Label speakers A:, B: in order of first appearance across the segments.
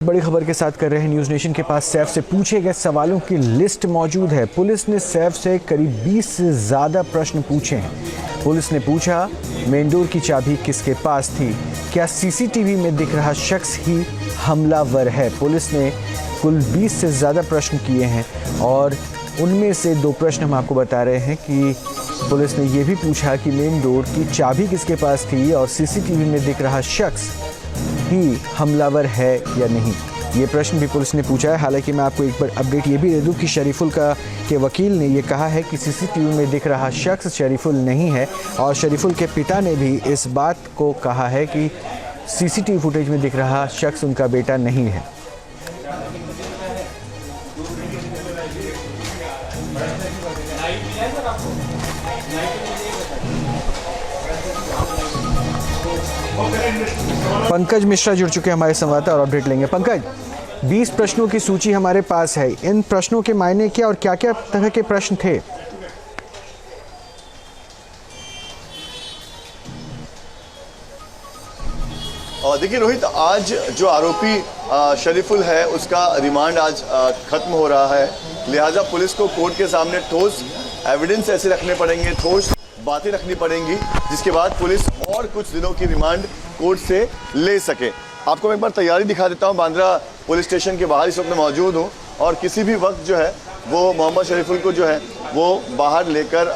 A: बड़ी खबर के साथ कर रहे हैं न्यूज़ नेशन के पास सैफ से पूछे गए सवालों की लिस्ट मौजूद है। पुलिस ने सैफ से करीब 20 से ज़्यादा प्रश्न पूछे हैं। पुलिस ने पूछा, मेन डोर की चाबी किसके पास थी? क्या सीसीटीवी में दिख रहा शख्स ही हमलावर है? पुलिस ने कुल 20 से ज़्यादा प्रश्न किए हैं और उनमें से 2 प्रश्न हम आपको बता रहे हैं कि पुलिस ने ये भी पूछा कि मेन डोर की चाबी किसके पास थी और सीसीटीवी में दिख रहा शख्स ही हमलावर है या नहीं। ये प्रश्न भी पुलिस ने पूछा है। हालांकि मैं आपको एक बार अपडेट ये भी दे दूं कि शरीफुल के वकील ने ये कहा है कि सीसीटीवी में दिख रहा शख्स शरीफुल नहीं है और शरीफुल के पिता ने भी इस बात को कहा है कि सीसीटीवी फुटेज में दिख रहा शख्स उनका बेटा नहीं है। पंकज मिश्रा जुड़ चुके हैं हमारे संवाददाता और अपडेट लेंगे। पंकज, 20 प्रश्नों की सूची हमारे पास है। इन प्रश्नों के मायने क्या और क्या क्या तरह के प्रश्न थे?
B: देखिए रोहित, आज जो आरोपी शरीफुल है उसका रिमांड आज खत्म हो रहा है, लिहाजा पुलिस को कोर्ट के सामने ठोस एविडेंस ऐसे रखने पड़ेंगे, ठोस बातें रखनी पड़ेंगी, जिसके बाद पुलिस और कुछ दिनों की रिमांड कोर्ट से ले सके। आपको मैं एक बार तैयारी दिखा देता हूं। बांद्रा पुलिस स्टेशन के बाहर इस वक्त मैं मौजूद हूं और किसी भी वक्त जो है वो मोहम्मद शरीफुल को जो है वो बाहर लेकर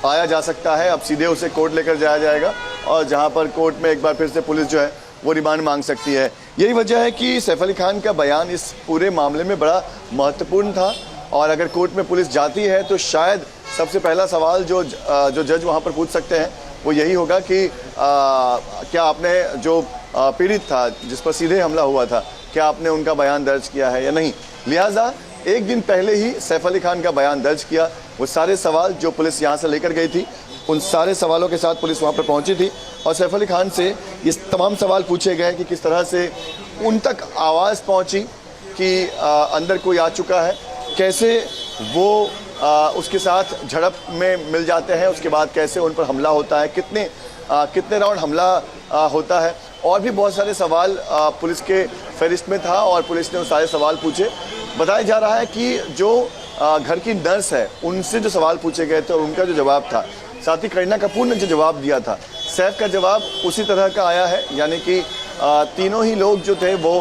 B: आया जा सकता है। अब सीधे उसे कोर्ट लेकर जाया जाएगा और जहां पर कोर्ट में एक बार फिर से पुलिस जो है वो रिमांड मांग सकती है। यही वजह है कि सैफ अली खान का बयान इस पूरे मामले में बड़ा महत्वपूर्ण था और अगर कोर्ट में पुलिस जाती है तो शायद सबसे पहला सवाल जो जज वहां पर पूछ सकते हैं वो यही होगा कि क्या आपने जो पीड़ित था जिस पर सीधे हमला हुआ था, क्या आपने उनका बयान दर्ज किया है या नहीं। लिहाजा एक दिन पहले ही सैफ अली खान का बयान दर्ज किया। वो सारे सवाल जो पुलिस यहाँ से लेकर गई थी, उन सारे सवालों के साथ पुलिस वहाँ पर पहुँची थी और सैफ अली खान से ये तमाम सवाल पूछे गए कि किस तरह से उन तक आवाज़ पहुँची कि अंदर कोई आ चुका है, कैसे वो उसके साथ झड़प में मिल जाते हैं, उसके बाद कैसे उन पर हमला होता है, कितने राउंड हमला होता है, और भी बहुत सारे सवाल पुलिस के फहरिस्त में था और पुलिस ने वो सारे सवाल पूछे। बताया जा रहा है कि जो घर की नर्स है उनसे जो सवाल पूछे गए थे और उनका जो जवाब था, साथ ही करीना कपूर ने जो जवाब दिया था, सैफ का जवाब उसी तरह का आया है। यानी कि तीनों ही लोग जो थे वो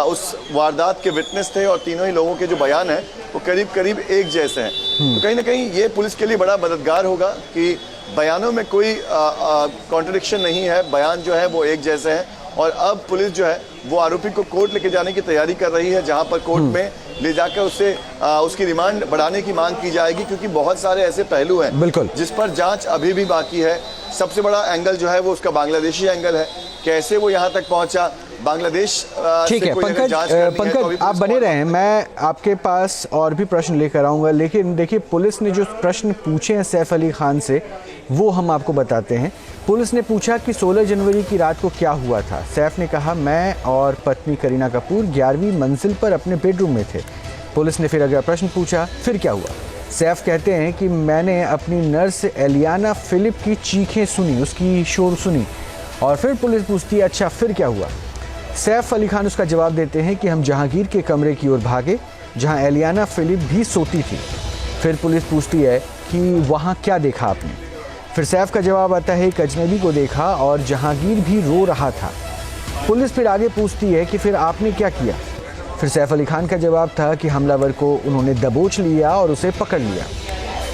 B: उस वारदात के विटनेस थे और तीनों ही लोगों के जो बयान हैं वो करीब करीब एक जैसे हैं। तो कहीं ना कहीं ये पुलिस के लिए बड़ा मददगार होगा कि बयानों में कोई कॉन्ट्रडिक्शन नहीं है, बयान जो है वो एक जैसे हैं। और अब पुलिस जो है वो आरोपी को कोर्ट लेके जाने की तैयारी कर रही है, जहां पर कोर्ट में ले जाकर उससे उसकी रिमांड बढ़ाने की मांग की जाएगी, क्योंकि बहुत सारे ऐसे पहलू हैं
A: बिल्कुल
B: जिस पर जांच अभी भी बाकी है। सबसे बड़ा एंगल जो है वो उसका बांग्लादेशी एंगल है, कैसे वो यहाँ तक पहुंचा, बांग्लादेश।
A: ठीक है पंकज, आप बने रहे हैं, मैं आपके पास और भी प्रश्न लेकर आऊंगा, लेकिन देखिए पुलिस ने जो प्रश्न पूछे हैं सैफ अली खान से वो हम आपको बताते हैं। पुलिस ने पूछा कि 16 जनवरी की रात को क्या हुआ था। सैफ ने कहा, मैं और पत्नी करीना कपूर 11वीं मंजिल पर अपने बेडरूम में थे। पुलिस ने फिर अगला प्रश्न पूछा, फिर क्या हुआ? सैफ कहते हैं कि मैंने अपनी नर्स एलियाना फिलिप की चीखें सुनी, उसकी शोर सुनी। और फिर पुलिस पूछती है, अच्छा फिर क्या हुआ? सैफ अली खान उसका जवाब देते हैं कि हम जहांगीर के कमरे की ओर भागे जहां एलियाना फिलिप भी सोती थी। फिर पुलिस पूछती है कि वहां क्या देखा आपने? फिर सैफ का जवाब आता है, एक अजनबी को देखा और जहांगीर भी रो रहा था। पुलिस फिर आगे पूछती है कि फिर आपने क्या किया? फिर सैफ अली खान का जवाब था कि हमलावर को उन्होंने दबोच लिया और उसे पकड़ लिया।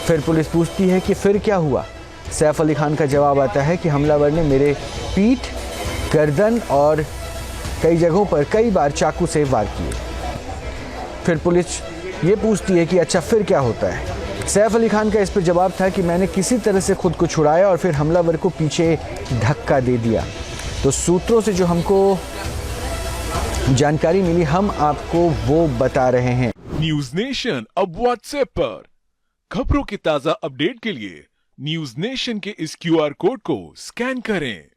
A: फिर पुलिस पूछती है कि फिर क्या हुआ? सैफ अली खान का जवाब आता है कि हमलावर ने मेरे पीठ, गर्दन और कई जगहों पर कई बार चाकू से वार किए। फिर पुलिस ये पूछती है कि अच्छा फिर क्या होता है? सैफ अली खान का इस पर जवाब था कि मैंने किसी तरह से खुद को छुड़ाया और फिर हमलावर को पीछे धक्का दे दिया। तो सूत्रों से जो हमको जानकारी मिली हम आपको वो बता रहे हैं।
C: न्यूज़ नेशन अब व्हाट्सएप पर खबरों की ताजा अपडेट के लिए न्यूज़ नेशन के इस QR कोड को स्कैन करें।